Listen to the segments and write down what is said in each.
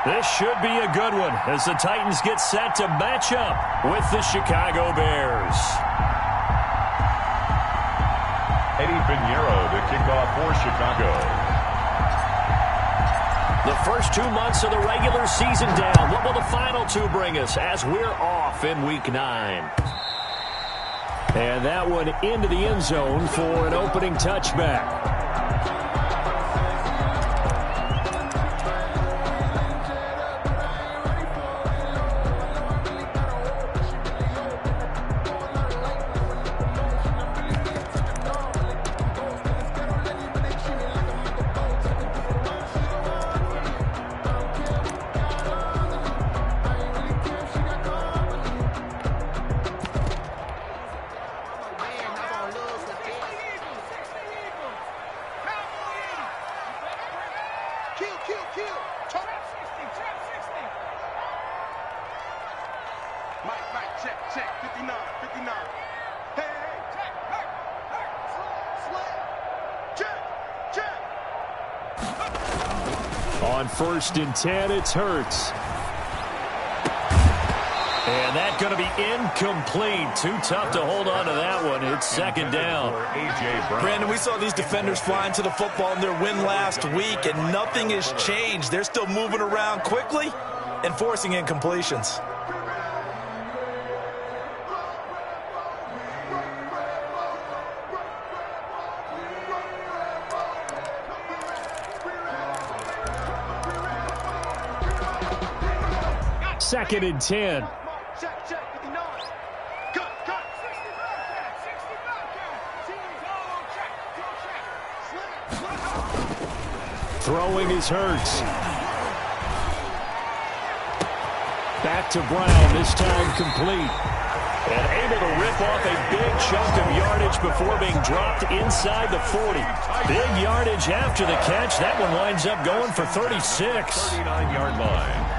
This should be a good one as the Titans get set to match up with the Chicago Bears. Eddie Pinheiro to kick off for Chicago. The first 2 months of the regular season down. What will the final two bring us as we're off in Week 9? And that one into the end zone for an opening touchback. On 1st and 10, it's Hurts. And that's going to be incomplete. Too tough to hold on to that one. It's 2nd down. Brandon, we saw these defenders flying to the football in their win last week, and nothing has changed. They're still moving around quickly and forcing incompletions. Second and 10. Throwing is Hurts. Back to Brown, this time complete. And able to rip off a big chunk of yardage before being dropped inside the 40. Big yardage after the catch. That one winds up going for 36. 39-yard line.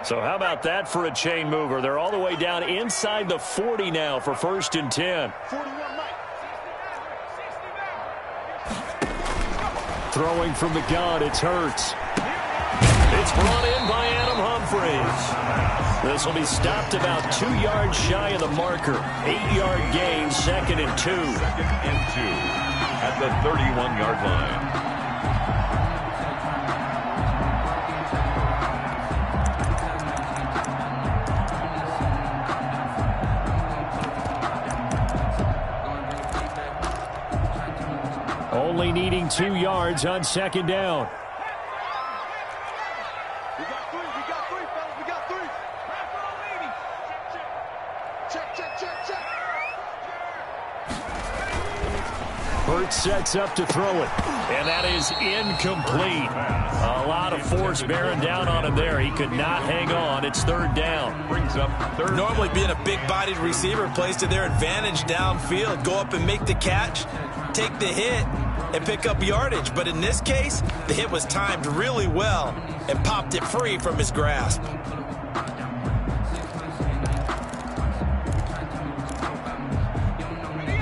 So how about that for a chain mover? They're all the way down inside the 40 now for 1st and 10. Throwing from the gun, it's Hurts. It's brought in by Adam Humphries. This will be stopped about 2 yards shy of the marker. 8-yard gain, 2nd and 2. 2nd and 2 at the 31-yard line. Only needing 2 yards on 2nd down. We got three, fellas. We got three. Check. Hurts sets up to throw it. And that is incomplete. A lot of force bearing down on him there. He could not hang on. It's 3rd down. Brings up 3rd. Normally being a big-bodied receiver plays to their advantage downfield. Go up and make the catch, take the hit, and pick up yardage. But in this case, the hit was timed really well and popped it free from his grasp.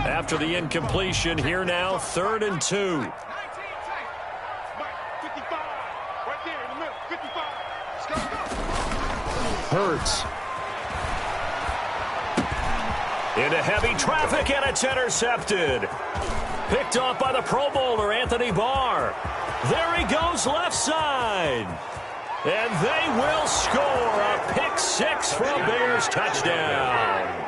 After the incompletion, here now, 3rd and 2. Hurts. Into heavy traffic, and it's intercepted. Picked off by the Pro Bowler, Anthony Barr. There he goes, left side. And they will score a pick 6 for a Bears touchdown.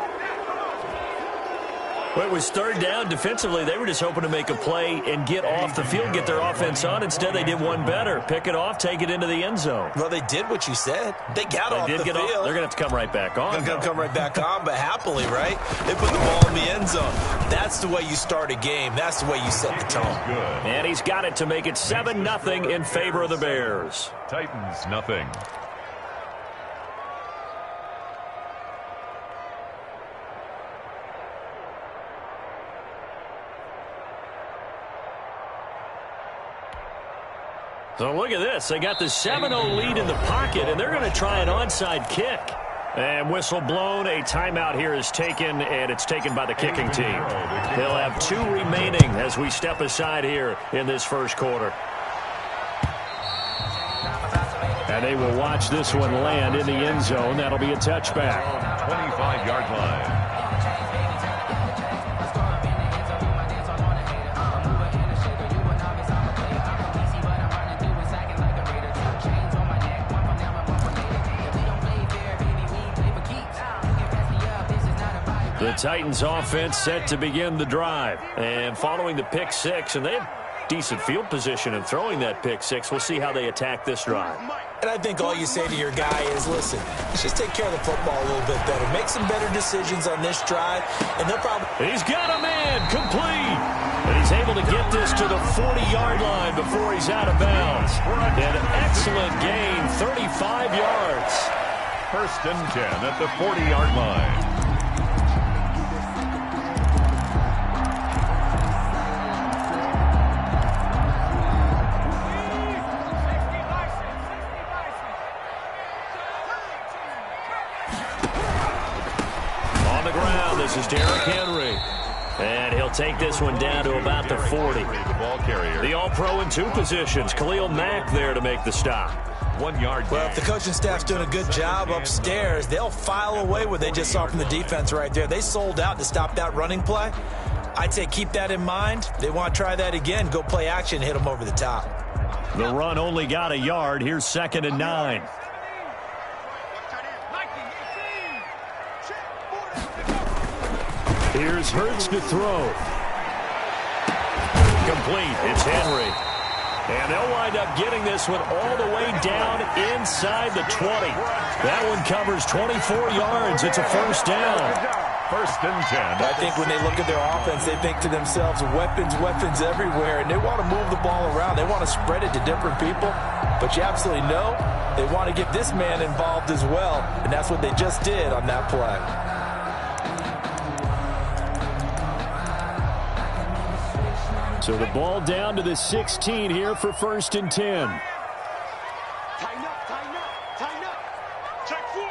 Well, it was 3rd down. Defensively, they were just hoping to make a play and get off the field, get their offense on. Instead, they did one better. Pick it off, take it into the end zone. Well, they did what you said. They got off the field. They're going to have to come right back on. They're going to come right back on, but happily, right? They put the ball in the end zone. That's the way you start a game. That's the way you set the tone. Good. And he's got it to make it 7-0 in favor of the Bears. Titans, nothing. So look at this. They got the 7-0 lead in the pocket, and they're going to try an onside kick. And whistle blown. A timeout here is taken, and it's taken by the kicking team. They'll have 2 remaining as we step aside here in this first quarter. And they will watch this one land in the end zone. That'll be a touchback. 25-yard line. The Titans offense set to begin the drive. And following the pick six, and they have decent field position in throwing that pick six. We'll see how they attack this drive. And I think all you say to your guy is, listen, let's just take care of the football a little bit better. Make some better decisions on this drive, and they'll probably... He's got a man complete. And he's able to get this to the 40-yard line before he's out of bounds. An excellent gain, 35 yards. First and 10 at the 40-yard line. This is Derrick Henry. And he'll take this one down to about the 40. The All-Pro in 2 positions. Khalil Mack there to make the stop. 1 yard. Well, if the coaching staff's doing a good job upstairs, they'll file away what they just saw from the defense right there. They sold out to stop that running play. I'd say keep that in mind. They want to try that again. Go play action, hit them over the top. The run only got a yard. Here's 2nd and 9. Here's Hurts to throw. Complete. It's Henry. And they'll wind up getting this one all the way down inside the 20. That one covers 24 yards. It's a first down. First and 10. I think when they look at their offense, they think to themselves, weapons, weapons everywhere. And they want to move the ball around. They want to spread it to different people. But you absolutely know they want to get this man involved as well. And that's what they just did on that play. So the ball down to the 16 here for 1st and 10. Tighten up, tighten up, tighten up. Check 4.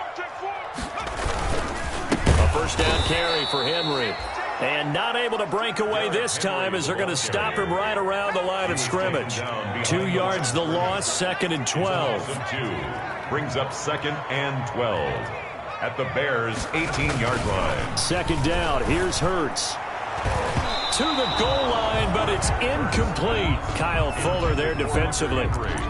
A first down carry for Henry. And not able to break away this time as they're going to stop him right around the line of scrimmage. 2 yards the loss, 2nd and 12. Brings up 2nd and 12 at the Bears' 18-yard line. 2nd down. Here's Hurts. To the goal line, but it's incomplete. Kyle Fuller there defensively.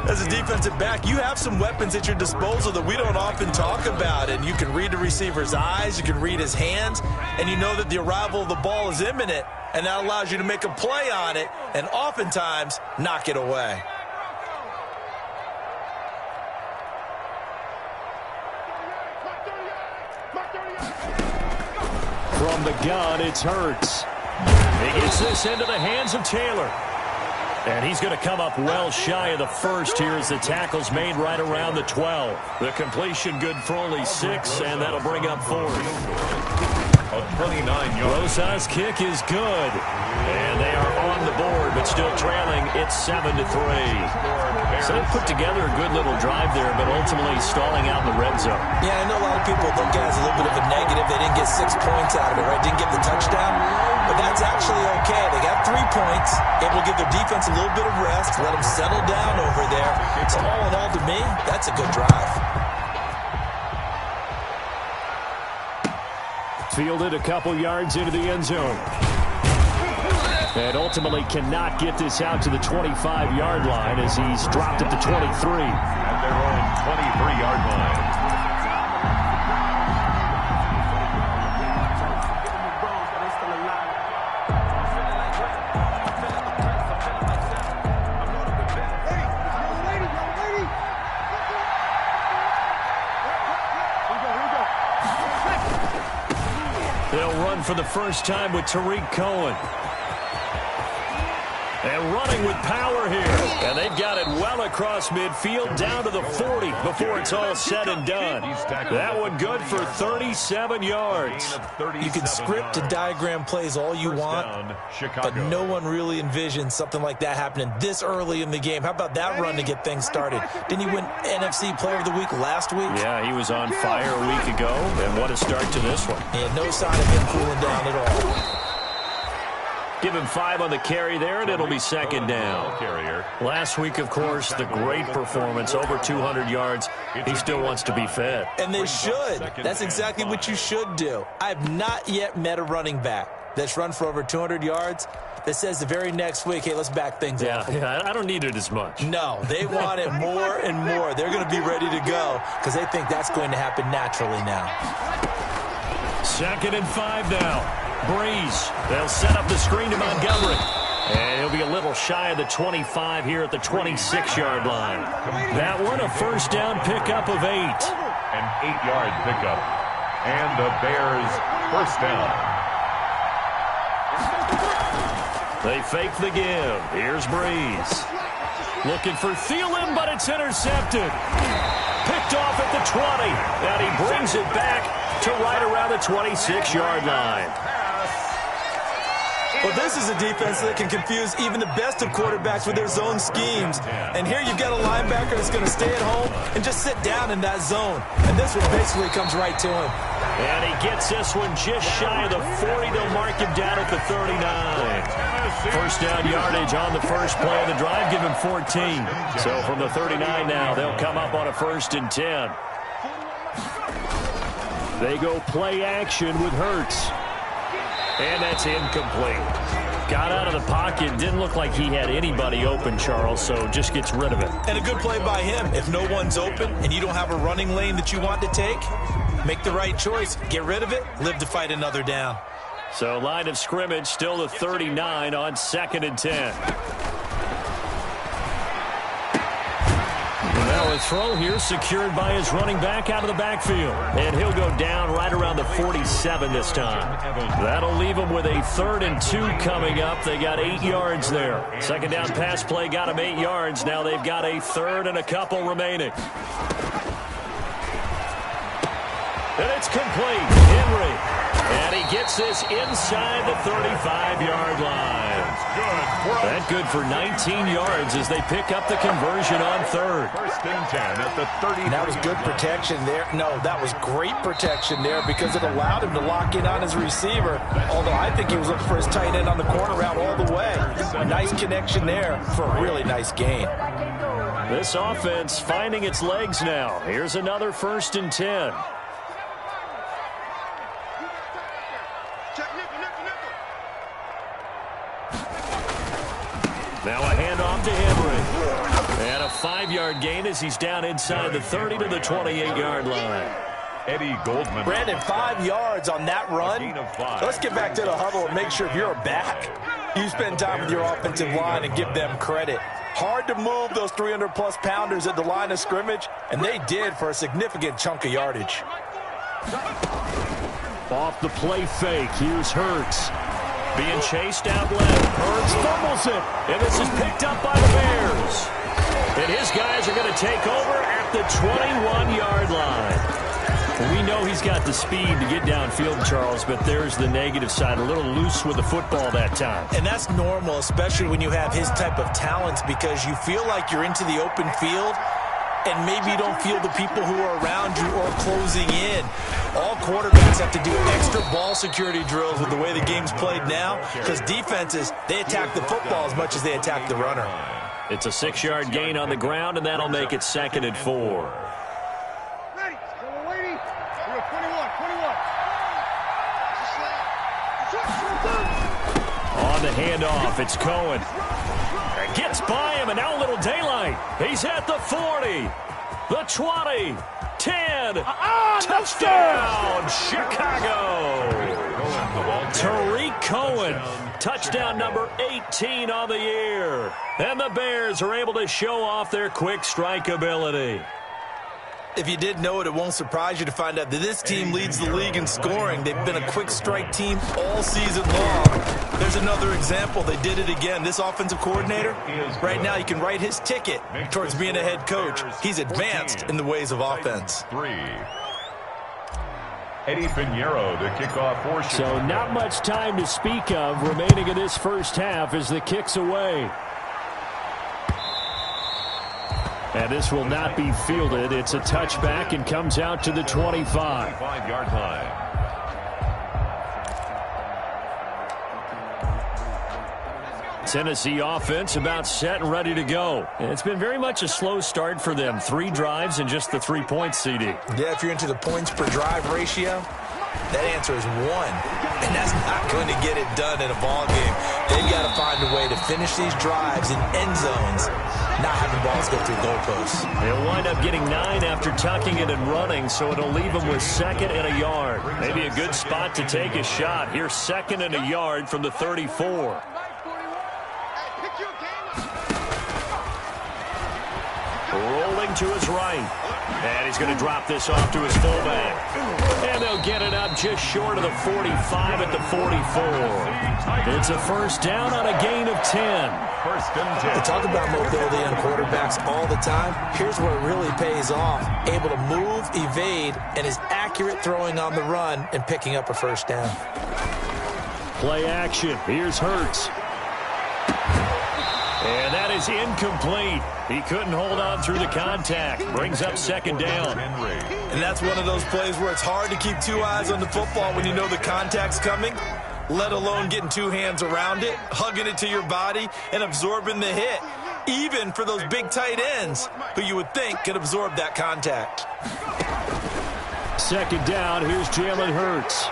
As a defensive back, you have some weapons at your disposal that we don't often talk about. And you can read the receiver's eyes, you can read his hands, and you know that the arrival of the ball is imminent. And that allows you to make a play on it and oftentimes knock it away. From the gun, it's Hurts. He gets this into the hands of Taylor. And he's going to come up well shy of the first here as the tackle's made right around the 12. The completion good for only 6, and that'll bring up 4. A 29-yard. Rosas' kick is good. And they are on the board, but still trailing. It's 7-3. So they put together a good little drive there, but ultimately stalling out in the red zone. Yeah, I know a lot of people look at it as a little bit of a negative. They didn't get 6 points out of it, right? Didn't get the touchdown. But that's actually okay. They got 3 points. Able to give their defense a little bit of rest, let them settle down over there. So all in all, to me, that's a good drive. Fielded a couple yards into the end zone. And ultimately cannot get this out to the 25-yard line as he's dropped at the 23. At their own 23-yard line. They'll run for the first time with Tariq Cohen. And running with power here. And they've got it well across midfield down to the 40 before it's all said and done. That one good for 37 yards. You can script and diagram plays all you want, but no one really envisions something like that happening this early in the game. How about that run to get things started? Didn't he win NFC Player of the Week last week? Yeah, he was on fire a week ago, and what a start to this one. He had no sign of him cooling down at all. Give him 5 on the carry there, and it'll be second down. Last week, of course, the great performance, over 200 yards. He still wants to be fed. And they should. That's exactly what you should do. I've not yet met a running back that's run for over 200 yards that says the very next week, hey, let's back things up. Yeah, I don't need it as much. No, they want it more and more. They're going to be ready to go because they think that's going to happen naturally now. 2nd and 5 now. Breeze. They'll set up the screen to Montgomery. And he'll be a little shy of the 25 here at the 26-yard line. That one, a first down pickup of 8. An 8-yard pickup. And the Bears first down. They fake the give. Here's Breeze. Looking for Thielen, but it's intercepted. Picked off at the 20. And he brings it back to right around the 26-yard line. Well, this is a defense that can confuse even the best of quarterbacks with their zone schemes. And here you've got a linebacker that's going to stay at home and just sit down in that zone. And this one basically comes right to him. And he gets this one just shy of the 40. They'll mark him down at the 39. First down yardage on the first play of the drive. Give him 14. So from the 39 now, they'll come up on a 1st and 10. They go play action with Hurts. And that's incomplete. Got out of the pocket. Didn't look like he had anybody open, Charles, so just gets rid of it. And a good play by him. If no one's open and you don't have a running lane that you want to take, make the right choice. Get rid of it. Live to fight another down. So line of scrimmage still the 39 on 2nd and 10. Now a throw here secured by his running back out of the backfield. And he'll go down right around the 47 this time. That'll leave him with a 3rd and 2 coming up. They got 8 yards there. Second down pass play got him 8 yards. Now they've got a 3rd and a couple remaining. And it's complete. Henry. And he gets this inside the 35-yard line. That good for 19 yards as they pick up the conversion on 3rd. 1st and 10 at the 30. That was good protection there. No, that was great protection there because it allowed him to lock in on his receiver. Although I think he was looking for his tight end on the corner route all the way. A nice connection there for a really nice gain. This offense finding its legs now. Here's another 1st and 10. Now a handoff to Henry. And a 5-yard gain as he's down inside the 30 to the 28-yard line. Eddie Goldman. Brandon, 5 yards on that run. Let's get back to the huddle and make sure if you're a back, you spend time with your offensive line and give them credit. Hard to move those 300-plus pounders at the line of scrimmage, and they did for a significant chunk of yardage. Off the play fake, here's Hurts. Being chased out left. Hurts fumbles it. And this is picked up by the Bears. And his guys are going to take over at the 21-yard line. We know he's got the speed to get downfield, Charles, but there's the negative side. A little loose with the football that time. And that's normal, especially when you have his type of talents, because you feel like you're into the open field and maybe you don't feel the people who are around you or closing in. All quarterbacks have to do extra ball security drills with the way the game's played now, because defenses, they attack the football as much as they attack the runner. It's a 6-yard gain on the ground, and that'll make it 2nd and 4. Ready. We're waiting. We're at 21. On the handoff, it's Cohen. Gets by him, and now a little daylight. He's at the 40, the 20, 10, touchdown, Chicago. Tariq Cohen, touchdown number 18 on the year. And the Bears are able to show off their quick strike ability. If you did know it, it won't surprise you to find out that this team leads the league in scoring. They've been a quick strike team all season long. There's another example. They did it again. This offensive coordinator, right now, you can write his ticket towards being a head coach. He's advanced in the ways of offense. Eddie Pinheiro to kick off for Chicago. So not much time to speak of remaining in this first half as the kick's away. And this will not be fielded. It's a touchback and comes out to the 25. 25-yard line. Tennessee offense about set and ready to go. It's been very much a slow start for them. 3 drives and just the 3 points, CD. Yeah, if you're into the points per drive ratio, that answer is 1. And that's not going to get it done in a ball game. They've got to find a way to finish these drives in end zones, not having balls go through goalposts. They'll wind up getting 9 after tucking it and running, so it'll leave them with 2nd and a yard. Maybe a good spot to take a shot. Here's 2nd and a yard from the 34. Rolling to his right. And he's going to drop this off to his fullback. And they'll get it up just short of the 45 at the 44. It's a first down on a gain of 10. First and 10. We talk about mobility on quarterbacks all the time. Here's where it really pays off. Able to move, evade, and is accurate throwing on the run and picking up a first down. Play action. Here's Hurts. And that is incomplete. He couldn't hold on through the contact. Brings up 2nd down. And that's one of those plays where it's hard to keep 2 eyes on the football when you know the contact's coming, let alone getting 2 hands around it, hugging it to your body, and absorbing the hit, even for those big tight ends who you would think could absorb that contact. 2nd down. Here's Jalen Hurts.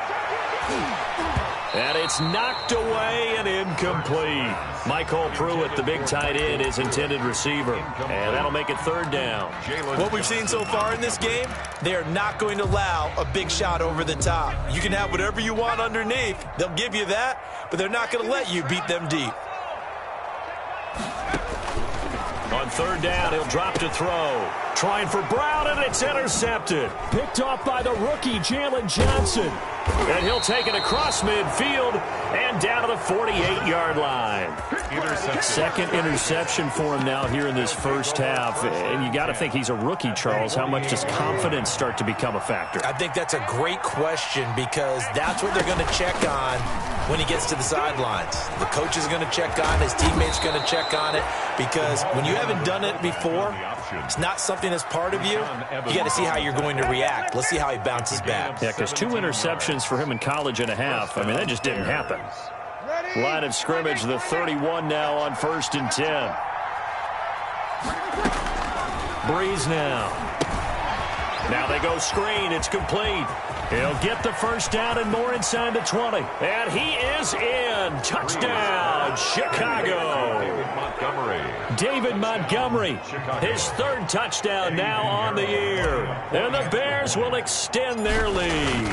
And it's knocked away and incomplete. Michael Pruitt, the big tight end, is intended receiver. And that'll make it 3rd down. What we've seen so far in this game, they are not going to allow a big shot over the top. You can have whatever you want underneath. They'll give you that, but they're not going to let you beat them deep. On 3rd down, he'll drop to throw. Trying for Brown, and it's intercepted. Picked off by the rookie, Jalen Johnson. And he'll take it across midfield and down to the 48-yard line. 2nd interception for him now here in this first half. And you got to think he's a rookie, Charles. How much does confidence start to become a factor? I think that's a great question because that's what they're going to check on when he gets to the sidelines. The coach is going to check on it. His teammates going to check on it because when you haven't done it before, it's not something that's part of you. You got to see how you're going to react. Let's see how he bounces back. Yeah, because 2 interceptions for him in college and a half. I mean, that just didn't happen. Line of scrimmage, the 31 now on 1st and 10. Breeze now. Now they go screen. It's complete. He'll get the first down and more inside the 20. And he is in. Touchdown, Chicago. David Montgomery, his 3rd touchdown now on the year. And the Bears will extend their lead.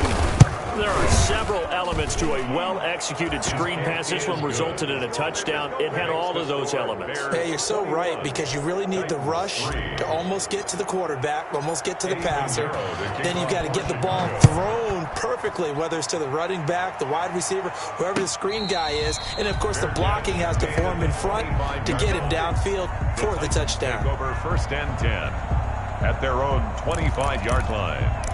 There are several elements to a well-executed screen pass. This one resulted in a touchdown. It had all of those elements. Hey, you're so right because you really need the rush to almost get to the quarterback, almost get to the passer. Then you've got to get the ball thrown perfectly, whether it's to the running back, the wide receiver, whoever the screen guy is. And, of course, the blocking has to form in front to get him downfield for the touchdown. Over 1st and 10 at their own 25-yard line.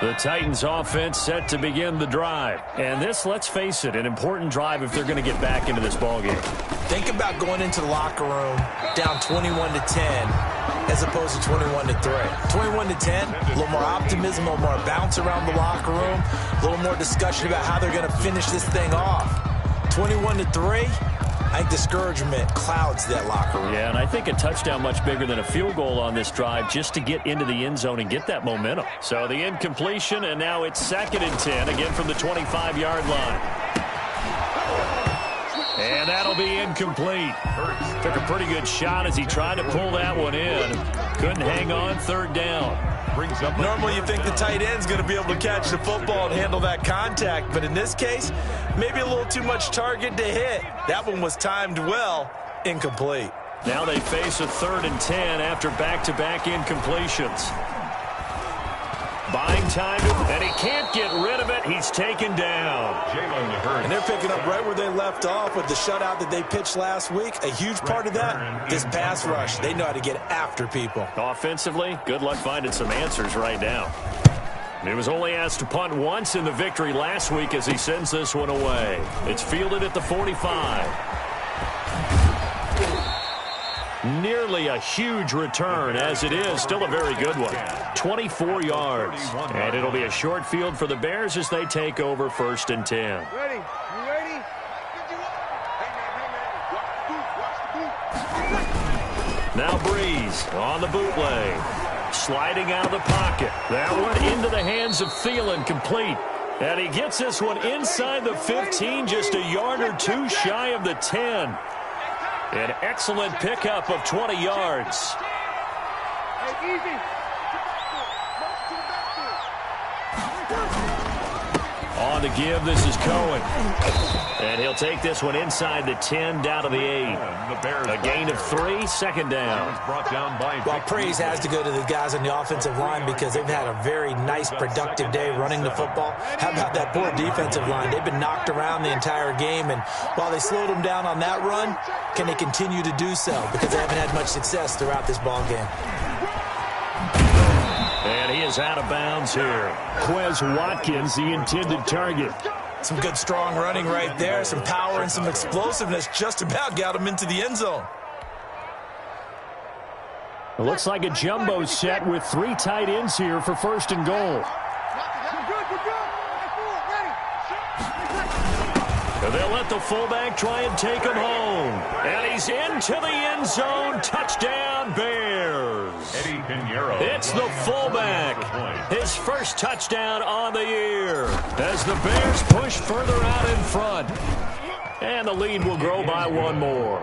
The Titans offense set to begin the drive. And this, let's face it, an important drive if they're going to get back into this ballgame. Think about going into the locker room down 21-10 as opposed to 21-3. 21-10, a little more optimism, a little more bounce around the locker room, a little more discussion about how they're going to finish this thing off. 21-3, I think discouragement clouds that locker room. Yeah, and I think a touchdown much bigger than a field goal on this drive just to get into the end zone and get that momentum. So the incompletion, and now it's 2nd and 10, again from the 25-yard line. And that'll be incomplete. Took a pretty good shot as he tried to pull that one in. Couldn't hang on, third down. Normally you think the tight end's going to be able to catch the football and handle that contact, but in this case, maybe a little too much target to hit. That one was timed well, incomplete. Now they face a 3rd and 10 after back-to-back incompletions. Buying time, and he can't get rid of it. He's taken down. And they're picking up right where they left off with the shutout that they pitched last week. A huge part of that, this pass rush. They know how to get after people. Offensively, good luck finding some answers right now. He was only asked to punt once in the victory last week as he sends this one away. It's fielded at the 45. Nearly a huge return, as it is still a very good one. 24 yards. And it'll be a short field for the Bears as they take over 1st and 10. Ready? You ready? Now Breeze on the bootleg. Sliding out of the pocket. That one into the hands of Thielen, complete. And he gets this one inside the 15, just a yard or two shy of the 10. An excellent pickup of 20 yards. Hey, easy. On the give, this is Cohen. And he'll take this one inside the 10, down to the 8. A gain of 3, second down. Well, praise has to go to the guys on the offensive line because they've had a very nice, productive day running the football. How about that poor defensive line? They've been knocked around the entire game, and while they slowed them down on that run, can they continue to do so? Because they haven't had much success throughout this ball game. And he is out of bounds here. Quez Watkins, the intended target. Some good, strong running right there. Some power and some explosiveness just about got him into the end zone. It looks like a jumbo set with 3 tight ends here for 1st and goal. They'll let the fullback try and take him home. And he's into the end zone. Touchdown, Bears. It's the fullback. His first touchdown on the year as the Bears push further out in front. And the lead will grow by 1 more.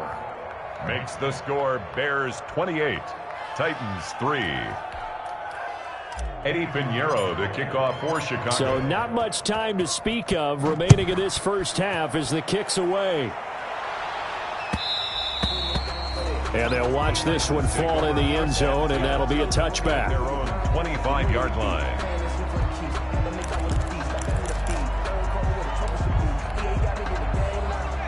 Makes the score Bears 28, Titans 3. Eddie Pinheiro to kick off for Chicago. So not much time to speak of remaining in this first half as the kick's away. And they'll watch this one fall in the end zone, and that'll be a touchback. Their own 25-yard line.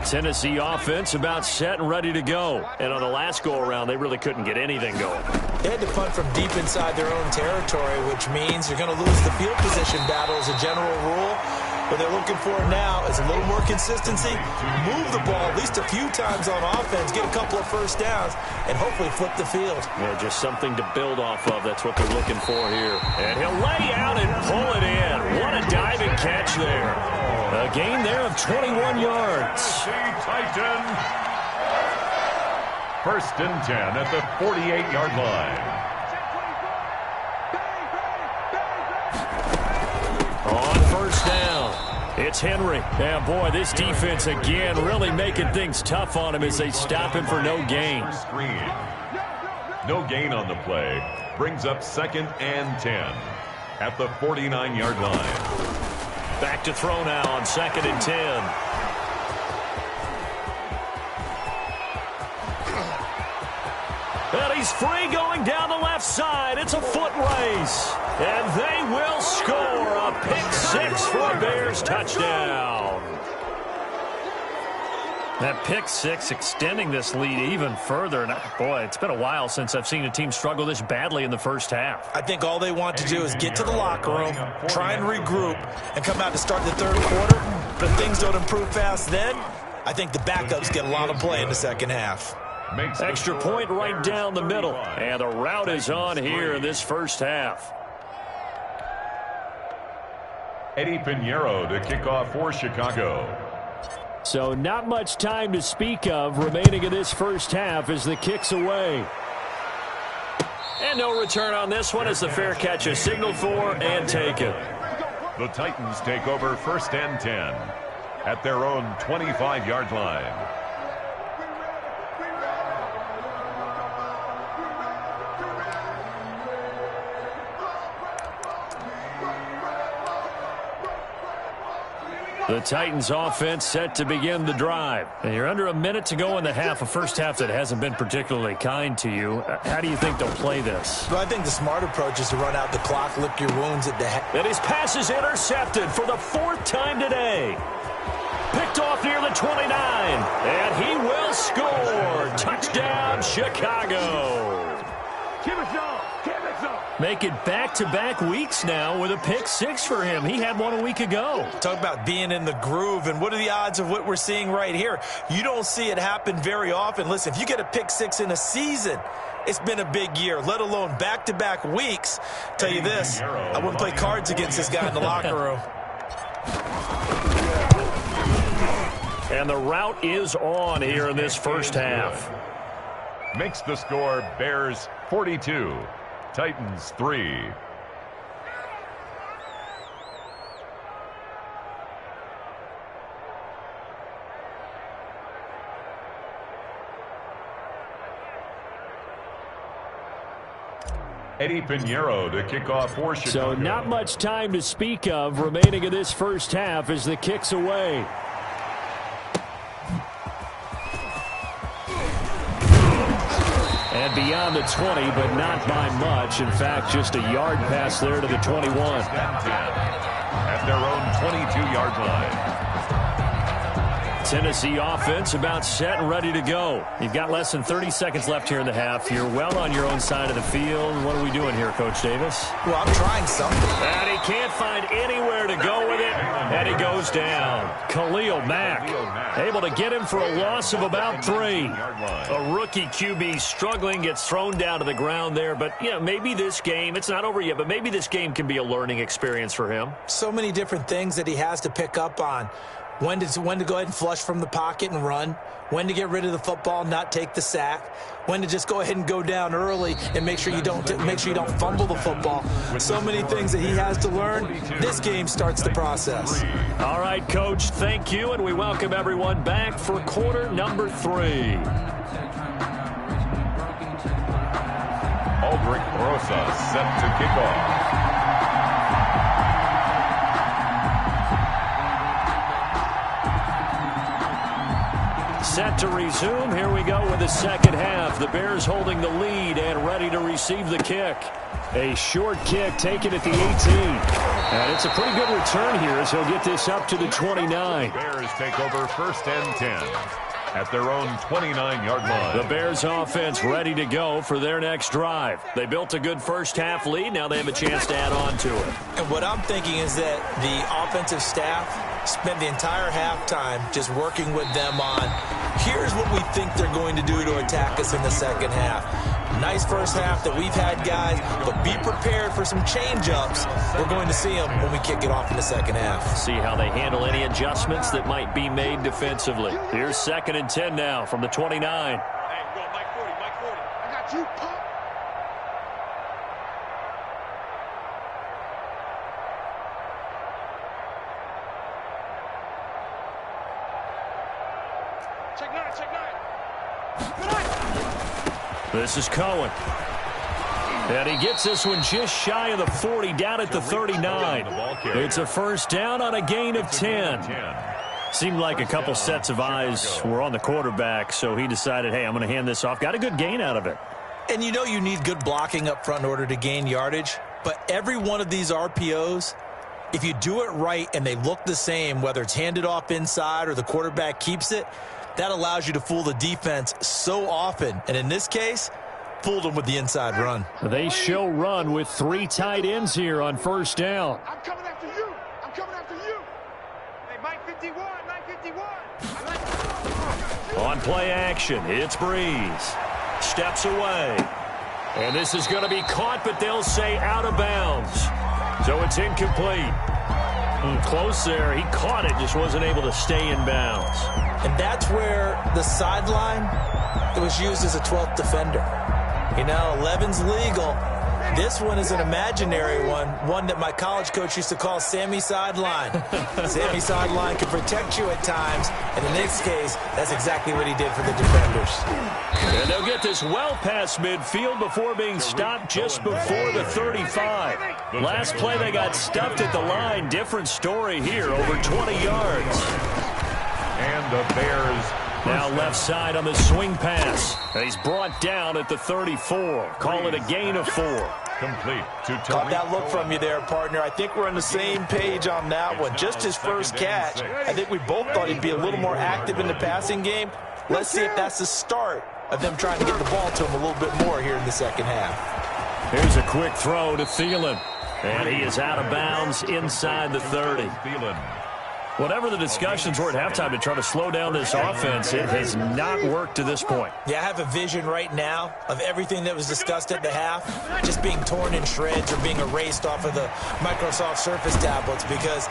Tennessee offense about set and ready to go. And on the last go-around, they really couldn't get anything going. They had to punt from deep inside their own territory, which means you're going to lose the field position battle as a general rule. What they're looking for now is a little more consistency, move the ball at least a few times on offense, get a couple of first downs, and hopefully flip the field. Yeah, just something to build off of. That's what they're looking for here. And he'll lay out and pull it in. What a diving catch there. A gain there of 21 yards. Titan. 1st and 10 at the 48-yard line. On 1st down, it's Henry. Yeah, boy, this defense again really making things tough on him as they stop him for no gain. No gain on the play. Brings up 2nd and 10 at the 49-yard line. Back to throw now on 2nd and 10. And he's free going down the left side. It's a foot race. And they will score a pick-6 for a Bears touchdown. That pick-6 extending this lead even further. And boy, it's been a while since I've seen a team struggle this badly in the first half. I think all they want to do is get to the locker room, try and regroup, and come out to start the 3rd quarter. But if things don't improve fast then, I think the backups get a lot of play in the 2nd half. Extra point right down the middle. And the route is on here in this first half. Eddie Pinheiro to kick off for Chicago. So not much time to speak of remaining in this first half as the kick's away. And no return on this one as the fair catch is signaled for and taken. The Titans take over 1st and 10 at their own 25-yard line. The Titans offense set to begin the drive. And you're under a minute to go in the half, a first half that hasn't been particularly kind to you. How do you think they'll play this? Well, I think the smart approach is to run out the clock, lick your wounds at the head. And his pass is intercepted for the 4th time today. Picked off near the 29. And he will score. Touchdown, Chicago. Give us all. Give us all. Make it back-to-back weeks now with a pick 6 for him. He had one a week ago. Talk about being in the groove, and what are the odds of what we're seeing right here? You don't see it happen very often. Listen, if you get a pick 6 in a season, it's been a big year, let alone back-to-back weeks. Tell you this, I wouldn't play cards against this guy in the locker room. And the route is on here in this first half. Makes the score Bears 42, Titans 3. Eddie Pinheiro to kick off for Chicago. So not much time to speak of remaining in this first half as the kick's away. And beyond the 20, but not by much. In fact, just a yard pass there to the 21. At their own 22-yard line. Tennessee offense about set and ready to go. You've got less than 30 seconds left here in the half. You're well on your own side of the field. What are we doing here, Coach Davis? Well, I'm trying something. And he can't find anywhere to go with it. And he goes down. Khalil Mack able to get him for a loss of about 3. A rookie QB struggling, gets thrown down to the ground there. But, yeah, maybe this game, it's not over yet, but maybe this game can be a learning experience for him. So many different things that he has to pick up on. When to go ahead and flush from the pocket and run. When to get rid of the football, not take the sack. When to just go ahead and go down early and make sure you don't fumble the football. So many things that he has to learn. This game starts the process. All right, Coach, thank you, and we welcome everyone back for quarter number 3. Aldrich Rosa set to kick off. Set to resume. Here we go with the second half. The Bears holding the lead and ready to receive the kick. A short kick taken at the 18. And it's a pretty good return here as he'll get this up to the 29. Bears take over 1st and 10 at their own 29-yard line. The Bears offense ready to go for their next drive. They built a good first half lead. Now they have a chance to add on to it. And what I'm thinking is that the offensive staff spent the entire halftime just working with them on, here's what we think they're going to do to attack us in the second half. Nice first half that we've had, guys, but be prepared for some change-ups. We're going to see them when we kick it off in the second half. See how they handle any adjustments that might be made defensively. Here's 2nd and 10 now from the 29. Hey, go, Mike 40, Mike 40. I got you, pop. Check 9, check 9. This is Cohen. And he gets this one just shy of the 40, down at the 39. It's a first down on a gain of 10. Seemed like a couple sets of eyes were on the quarterback, so he decided, hey, I'm going to hand this off. Got a good gain out of it. And you know you need good blocking up front in order to gain yardage, but every one of these RPOs, if you do it right and they look the same, whether it's handed off inside or the quarterback keeps it, that allows you to fool the defense so often. And in this case, fooled them with the inside run. They show run with 3 tight ends here on first down. I'm coming after you. I'm coming after you. Hey, Mike 51, Mike 51. On play action, it's Breeze. Steps away. And this is going to be caught, but they'll say out of bounds. So it's incomplete. Close there. He caught it, just wasn't able to stay in bounds. And that's where the sideline, it was used as a 12th defender. You know, 11's legal, This one is an imaginary one that my college coach used to call Sammy Sideline. Sammy Sideline can protect you at times, and in this case, that's exactly what he did for the defenders. And they'll get this well past midfield before being stopped just before the 35. Last play, they got stuffed at the line. Different story here, over 20 yards. And the Bears now left side on the swing pass. He's brought down at the 34. Call it a gain of 4. Complete to Caught that look from you there, partner. I think we're on the same page on that one. Just his first catch. I think we both thought he'd be a little more active in the passing game. Let's see if that's the start of them trying to get the ball to him a little bit more here in the second half. Here's a quick throw to Thielen. And he is out of bounds inside the 30. Whatever the discussions were at halftime to try to slow down this offense, it has not worked to this point. Yeah, I have a vision right now of everything that was discussed at the half just being torn in shreds or being erased off of the Microsoft Surface tablets because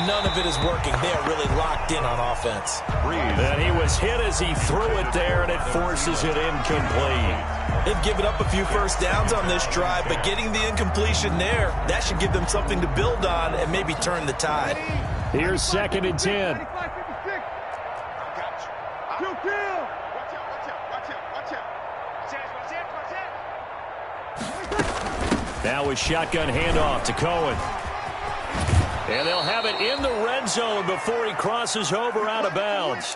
none of it is working. They are really locked in on offense. And he was hit as he threw it there, and it forces it incomplete. They've given up a few first downs on this drive, but getting the incompletion there, that should give them something to build on and maybe turn the tide. Here's 2nd and 10. Now a shotgun handoff to Cohen. And they'll have it in the red zone before he crosses over out of bounds.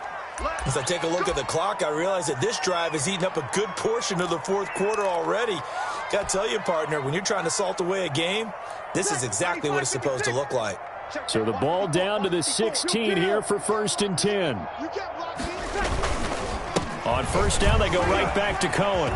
As I take a look at the clock, I realize that this drive has eaten up a good portion of the fourth quarter already. Got to tell you, partner, when you're trying to salt away a game, this is exactly what it's supposed to look like. So the ball down to the 16 here for 1st and 10. On first down, they go right back to Cohen.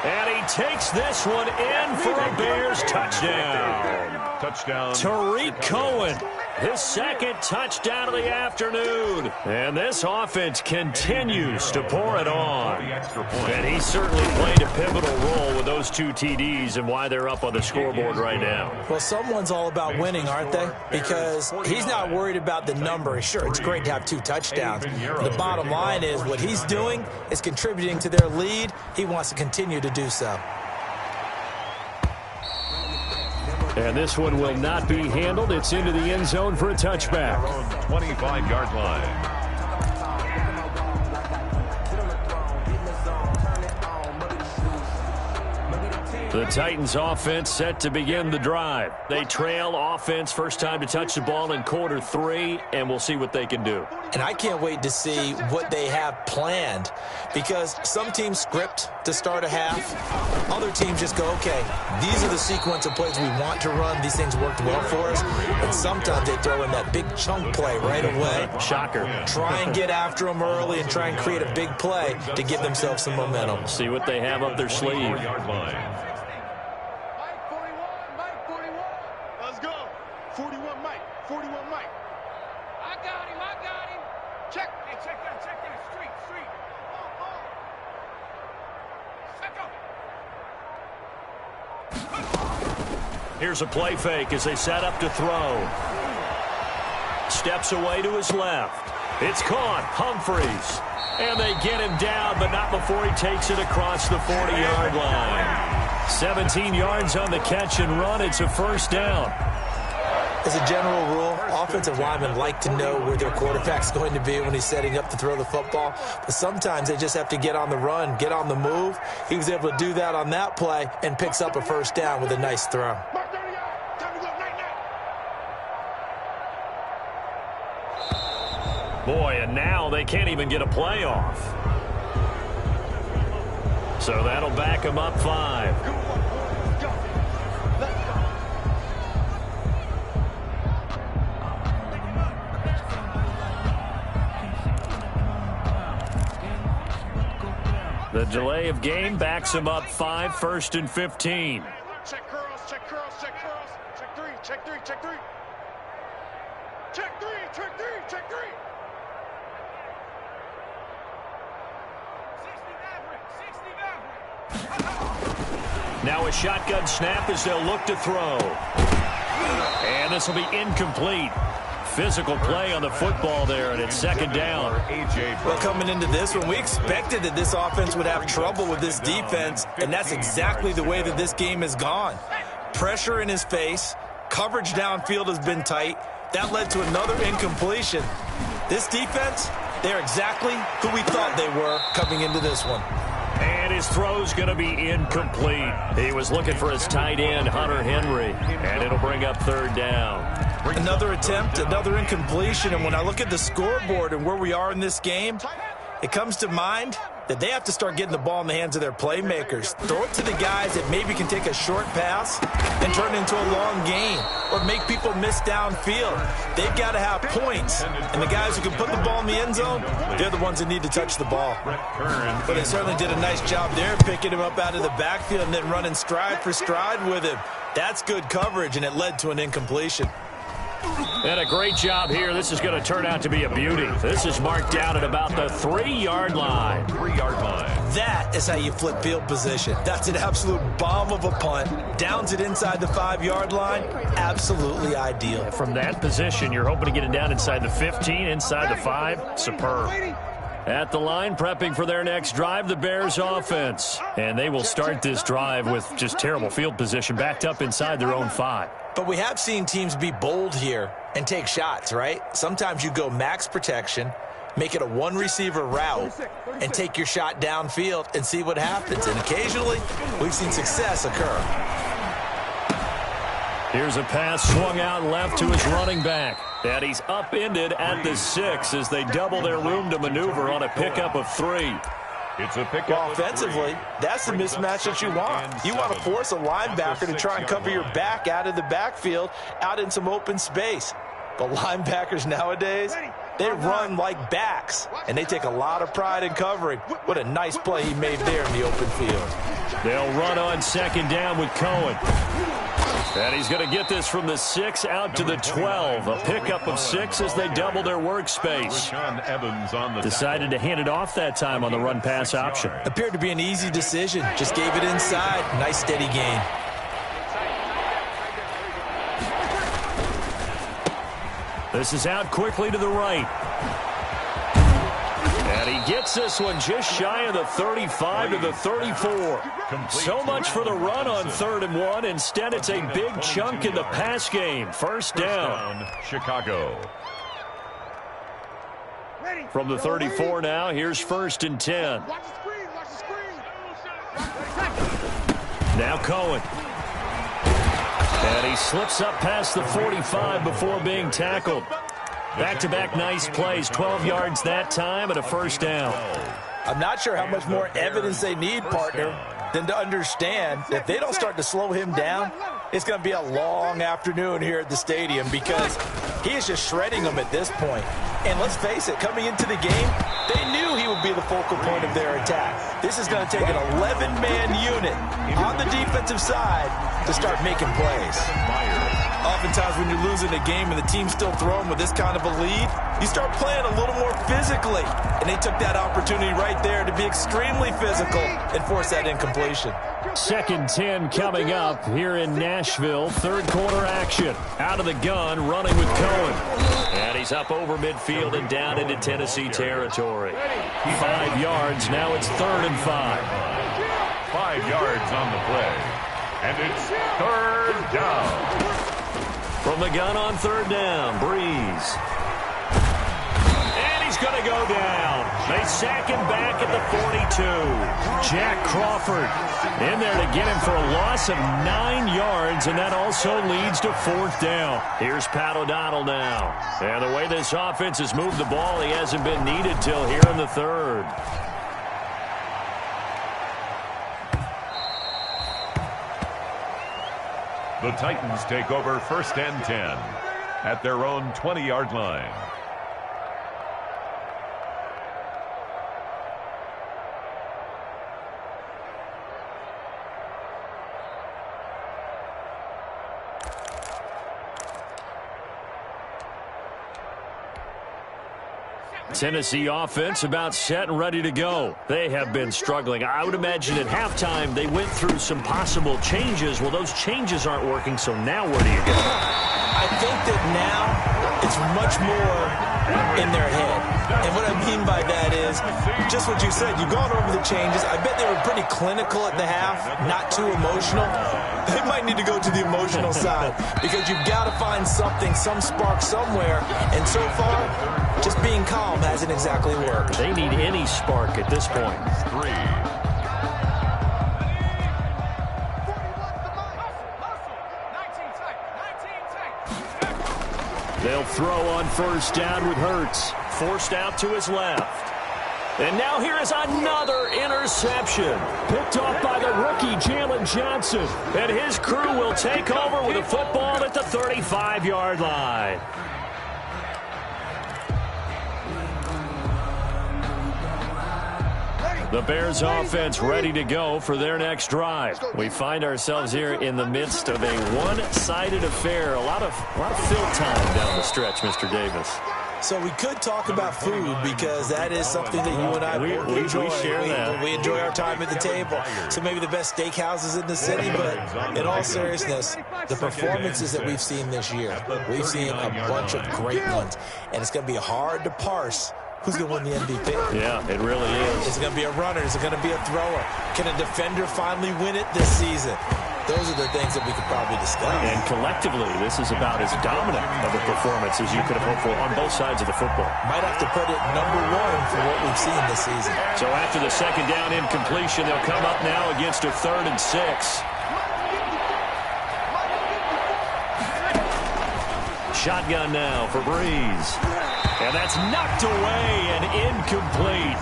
And he takes this one in for a Bears touchdown. Touchdown. Tariq Cohen, his 2nd touchdown of the afternoon. And this offense continues to pour it on. And he certainly played a pivotal role with those 2 TDs and why they're up on the scoreboard right now. Well, someone's all about winning, aren't they? Because he's not worried about the number. Sure, it's great to have 2 touchdowns. The bottom line is what he's doing is contributing to their lead. He wants to continue to do so. And this one will not be handled. It's into the end zone for a touchback. 25-yard line. The Titans offense set to begin the drive. They trail offense first time to touch the ball in quarter 3, and we'll see what they can do. And I can't wait to see what they have planned because some teams script to start a half. Other teams just go, okay, these are the sequence of plays we want to run. These things worked well for us. And sometimes they throw in that big chunk play right away. Shocker. Try and get after them early and try and create a big play to give themselves some momentum. See what they have up their sleeve. Let's go. 41 Mike. 41 Mike. I got him. Check. Hey, check that. Street. Check. Here's a play fake as they set up to throw. Steps away to his left. It's caught. Humphreys. And they get him down, but not before he takes it across the 40-yard line. 17 yards on the catch and run. It's a first down. As a general rule, offensive linemen like to know where their quarterback's going to be when he's setting up to throw the football. But sometimes they just have to get on the run, get on the move. He was able to do that on that play and picks up a first down with a nice throw. Boy, and now they can't even get a play off. So that'll back them up 5. The delay of game backs them up 5, 1st and 15. Check curls. Check 3. Check 3. 60. Now a shotgun snap as they'll look to throw. And this will be incomplete. physical play on the football there, and it's second down. Well, coming into this one, we expected that this offense would have trouble with this defense, and that's exactly the way that this game has gone. Pressure in his face, coverage downfield has been tight. That led to another incompletion. This defense, they're exactly who we thought they were coming into this one. And his throw's going to be incomplete. He was looking for his tight end, Hunter Henry, and it'll bring up third down. Another attempt, another incompletion, and when I look at the scoreboard and where we are in this game, it comes to mind that they have to start getting the ball in the hands of their playmakers. Throw it to the guys that maybe can take a short pass and turn it into a long gain or make people miss downfield. They've got to have points, and the guys who can put the ball in the end zone, they're the ones that need to touch the ball. But they certainly did a nice job there, picking him up out of the backfield and then running stride for stride with him. That's good coverage, and it led to an incompletion. And a great job here. This is going to turn out to be a beauty. This is marked down at about the 3-yard line. 3-yard line. That is how you flip field position. That's an absolute bomb of a punt. Downs it inside the 5-yard line. Absolutely ideal. From that position, you're hoping to get it down inside the 15, inside the 5. Superb. At the line, prepping for their next drive, the Bears offense. And they will start this drive with just terrible field position, backed up inside their own 5. But we have seen teams be bold here and take shots, right? Sometimes you go max protection, make it a one-receiver route, and take your shot downfield and see what happens. And occasionally, we've seen success occur. Here's a pass swung out left to his running back. And he's upended at the 6 as they double their room to maneuver on a pickup of 3. It's a pickup. Well, offensively, that's the mismatch that you want. You want to force a linebacker to try and cover your back out of the backfield, out in some open space. But linebackers nowadays, they run like backs, and they take a lot of pride in covering. What a nice play he made there in the open field. They'll run on second down with Cohen. And he's going to get this from the 6 out to the 12. A pickup of 6 as they double their workspace. Decided to hand it off that time on the run-pass option. Appeared to be an easy decision. Just gave it inside. Nice steady gain. This is out quickly to the right. And he gets this one just shy of the 35 to the 34. So much for the run on 3rd and 1. Instead, it's a big chunk in the pass game. First down. Chicago. From the 34 now, here's 1st and 10. Now Cohen. And he slips up past the 45 before being tackled. Back-to-back nice plays, 12 yards that time and a first down. I'm not sure how much more evidence they need, partner, than to understand that if they don't start to slow him down, it's going to be a long afternoon here at the stadium because he is just shredding them at this point. And let's face it, coming into the game, they knew he would be the focal point of their attack. This is going to take an 11-man unit on the defensive side to start making plays. Oftentimes when you're losing a game and the team's still throwing with this kind of a lead, you start playing a little more physically. And they took that opportunity right there to be extremely physical and force that incompletion. 2nd 10 coming up here in Nashville. 3rd quarter action. Out of the gun, running with Cohen. And he's up over midfield and down into Tennessee territory. 5 yards, now it's 3rd and 5. 5 yards on the play. And it's 3rd down. From the gun on 3rd down, Breeze. And he's going to go down. They sack him back at the 42. Jack Crawford in there to get him for a loss of 9 yards, and that also leads to 4th down. Here's Pat O'Donnell now. And the way this offense has moved the ball, he hasn't been needed till here in the 3rd. The Titans take over 1st and 10 at their own 20-yard line. Tennessee offense about set and ready to go. They have been struggling. I would imagine at halftime they went through some possible changes. Well, those changes aren't working, so now where do you go? I think that now it's much more in their head. And what I mean by that is just what you said. You've gone over the changes. I bet they were pretty clinical at the half, not too emotional. They might need to go to the emotional side because you've got to find something, some spark somewhere. And so far, just being calm hasn't exactly worked. They need any spark at this point. 3. They'll throw on first down with Hurts. Forced out to his left. And now here is another interception. Picked off by the rookie, Jalen Johnson. And his crew will take over with a football at the 35-yard line. The Bears offense ready to go for their next drive. We find ourselves here in the midst of a one-sided affair. A lot of fill time down the stretch, Mr. Davis. So we could talk about food because that is something that you and I enjoy. We share that. We enjoy our time at the table. So maybe the best steakhouses in the city, but in all seriousness, the performances that we've seen this year, we've seen a bunch of great ones. And it's going to be hard to parse who's going to win the MVP. Yeah, it really is. Is it going to be a runner? Is it going to be a thrower? Can a defender finally win it this season? Those are the things that we could probably discuss. And collectively, this is about as dominant of a performance as you could have hoped for on both sides of the football. Might have to put it number one for what we've seen this season. So after the second down incompletion, they'll come up now against a 3rd and 6. Shotgun now for Breeze. And that's knocked away and incomplete.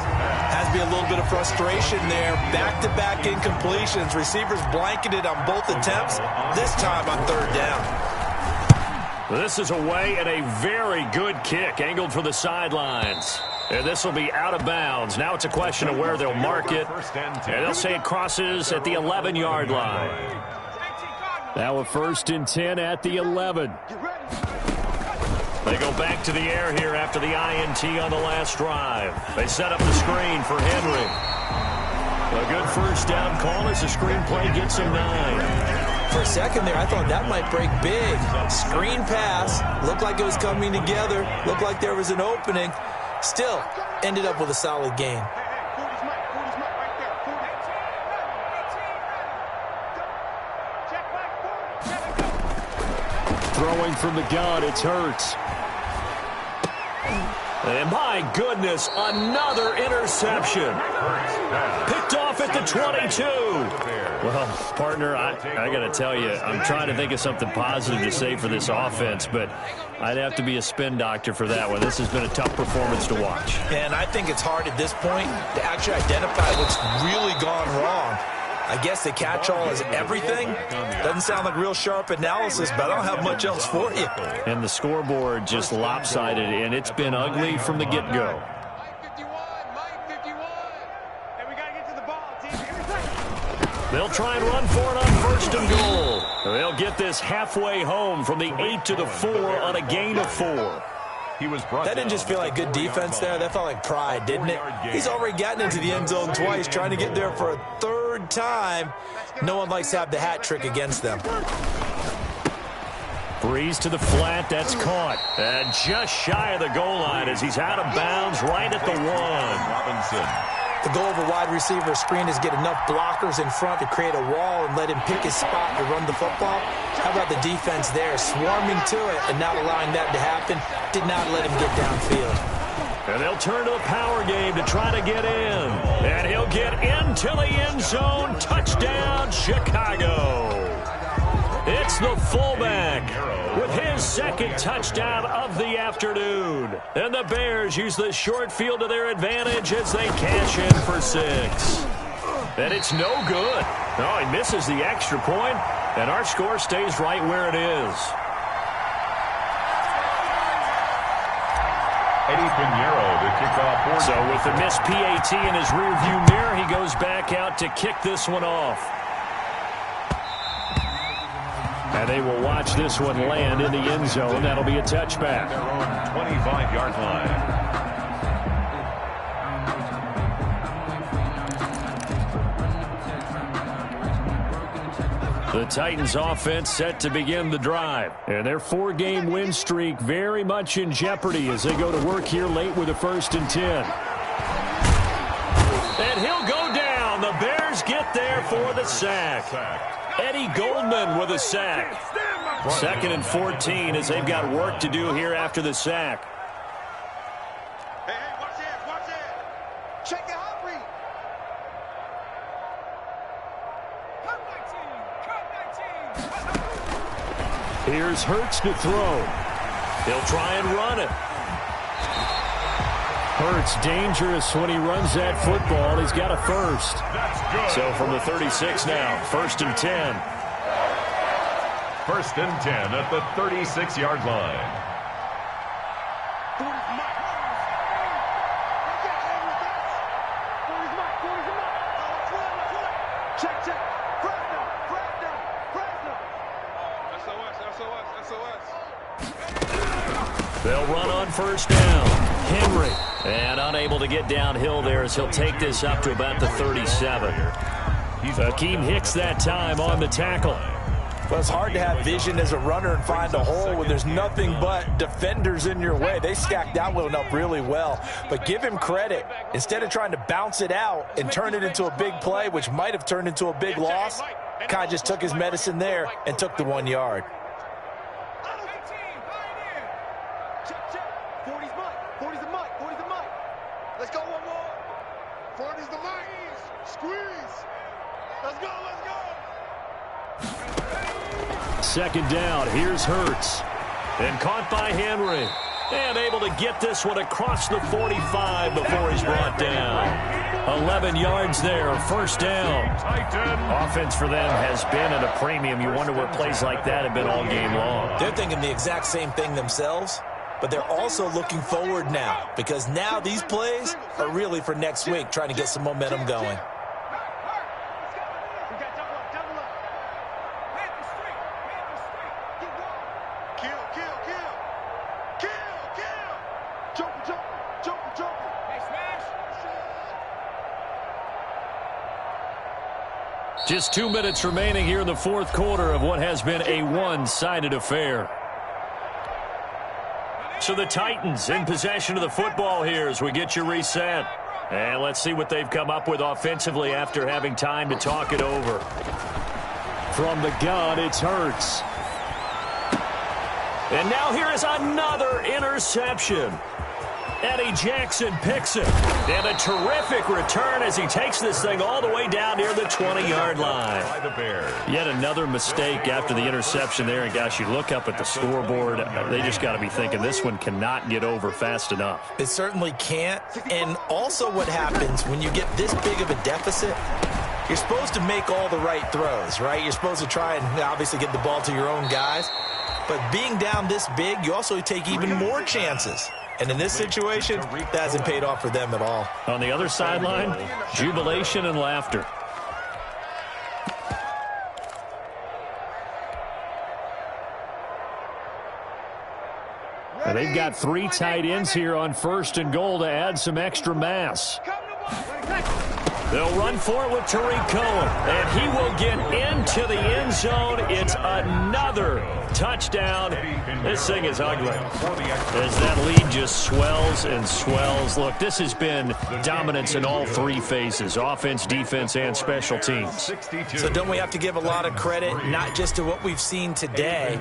Has to be a little bit of frustration there. Back-to-back incompletions. Receivers blanketed on both attempts, this time on 3rd down. This is away and a very good kick, angled for the sidelines. And this will be out of bounds. Now it's a question of where they'll mark it. And they'll say it crosses at the 11-yard line. Now a 1st and 10 at the 11. They go back to the air here after the INT on the last drive. They set up the screen for Henry. A good first down call as the screen play gets him 9. For a second there, I thought that might break big. Screen pass. Looked like it was coming together. Looked like there was an opening. Still, ended up with a solid game. Throwing from the gun, it's Hurts. And my goodness, another interception. Picked off at the 22. Well, partner, I got to tell you, I'm trying to think of something positive to say for this offense, but I'd have to be a spin doctor for that one. This has been a tough performance to watch. And I think it's hard at this point to actually identify what's really gone wrong. I guess the catch-all is everything. Doesn't sound like real sharp analysis, but I don't have much else for you. And the scoreboard just lopsided, and it's been ugly from the get-go. They'll try and run for it on 1st and goal. They'll get this halfway home from the 8 to the 4 on a gain of 4. That didn't just feel like good defense there. That felt like pride, didn't it? He's already gotten into the end zone twice, trying to get there for a 3rd time. No one likes to have the hat trick against them. Breeze to the flat. That's caught. And just shy of the goal line as he's out of bounds right at the 1. Robinson. The goal of a wide receiver screen is get enough blockers in front to create a wall and let him pick his spot to run the football. How about the defense there, swarming to it and not allowing that to happen? Did not let him get downfield. And they'll turn to the power game to try to get in. And he'll get into the end zone. Touchdown, Chicago. It's the fullback with his 2nd touchdown of the afternoon. And the Bears use the short field to their advantage as they cash in for 6. And it's no good. Oh, he misses the extra point, and our score stays right where it is. Eddie Pinheiro to kick off. So with the missed PAT in his rearview mirror, he goes back out to kick this one off. And they will watch this one land in the end zone. That'll be a touchback. Their own 25-yard line. The Titans offense set to begin the drive. And their 4-game win streak very much in jeopardy as they go to work here late with a 1st and 10. And he'll go down. The Bears get there for the sack. Eddie Goldman with a sack. 2nd and 14 as they've got work to do here after the sack. Hey, watch it. Check the hot read. Here's Hurts to throw. He'll try and run it. Hurts dangerous when he runs that football. He's got a first. So from the 36 now, 1st and 10. 1st and 10 at the 36-yard line. Check. They'll run on 1st down. Henry. And unable to get downhill there as he'll take this up to about the 37. Akeem Hicks that time on the tackle. Well, it's hard to have vision as a runner and find a hole when there's nothing but defenders in your way. They stacked that one up really well. But give him credit. Instead of trying to bounce it out and turn it into a big play, which might have turned into a big loss, Kai just took his medicine there and took the 1 yard. Let's go one more. 40's the mic. Squeeze. Let's go. 2nd down. Here's Hurts. And caught by Henry. And able to get this one across the 45 before he's brought down. 11 yards there. 1st down. Offense for them has been at a premium. You wonder where plays like that have been all game long. They're thinking the exact same thing themselves. But they're also looking forward now, because now these plays are really for next week, trying to get some momentum going. Just 2 minutes remaining here in the 4th quarter of what has been a one-sided affair. So the Titans in possession of the football here as we get you reset. And let's see what they've come up with offensively after having time to talk it over. From the gun, it's Hurts. And now here is another interception. Eddie Jackson picks it. And a terrific return as he takes this thing all the way down near the 20-yard line. Yet another mistake after the interception there. And, gosh, you look up at the scoreboard, they just got to be thinking this one cannot get over fast enough. It certainly can't. And also what happens when you get this big of a deficit, you're supposed to make all the right throws, right? You're supposed to try and obviously get the ball to your own guys. But being down this big, you also take even more chances. And in this situation, that hasn't paid off for them at all. On the other sideline, jubilation and laughter. And they've got 3 tight ends here on 1st and goal to add some extra mass. They'll run for it with Tariq Cohen, and he will get into the end zone. It's another touchdown. This thing is ugly as that lead just swells and swells. Look, this has been dominance in all 3 phases, offense, defense, and special teams. So don't we have to give a lot of credit, not just to what we've seen today,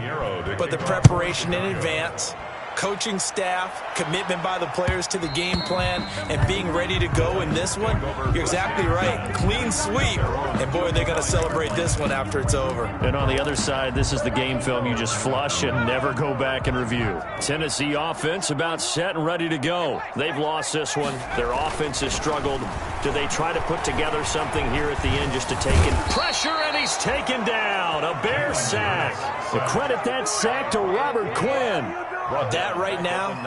but the preparation in advance, coaching staff, commitment by the players to the game plan, and being ready to go in this one? You're exactly right. Clean sweep. And, boy, they're going to celebrate this one after it's over. And on the other side, this is the game film you just flush and never go back and review. Tennessee offense about set and ready to go. They've lost this one. Their offense has struggled. Do they try to put together something here at the end just to take it? Pressure, and he's taken down. A Bear sack. We'll credit that sack to Robert Quinn. That right now,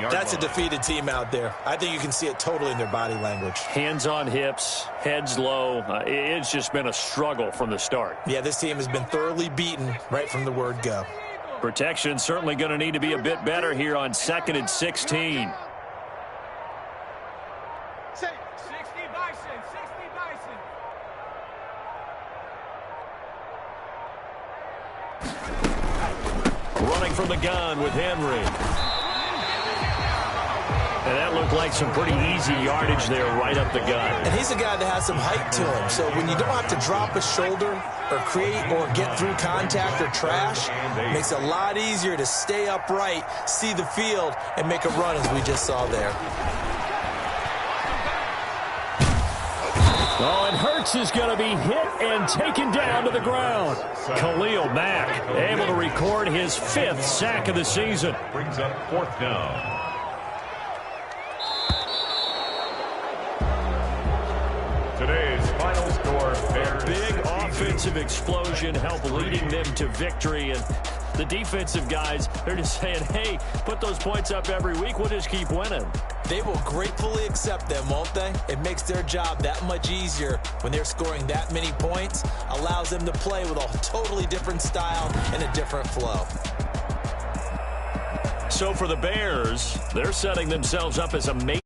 that's a defeated team out there. I think you can see it totally in their body language. Hands on hips, heads low. It's just been a struggle from the start. Yeah, this team has been thoroughly beaten right from the word go. Protection certainly going to need to be a bit better here on 2nd and 16. from the gun with Henry. And that looked like some pretty easy yardage there right up the gut. And he's a guy that has some height to him. So when you don't have to drop a shoulder or create or get through contact or trash, it makes it a lot easier to stay upright, see the field, and make a run as we just saw there. Oh, and Hurts is going to be hit and taken down to the ground. Khalil Mack able to record his 5th sack of the season. Brings up 4th down. Today's final score, Bears. Big offensive explosion helped leading them to victory. And the defensive guys, they're just saying, hey, put those points up every week. We'll just keep winning. They will gratefully accept them, won't they? It makes their job that much easier when they're scoring that many points. Allows them to play with a totally different style and a different flow. So for the Bears, they're setting themselves up as a major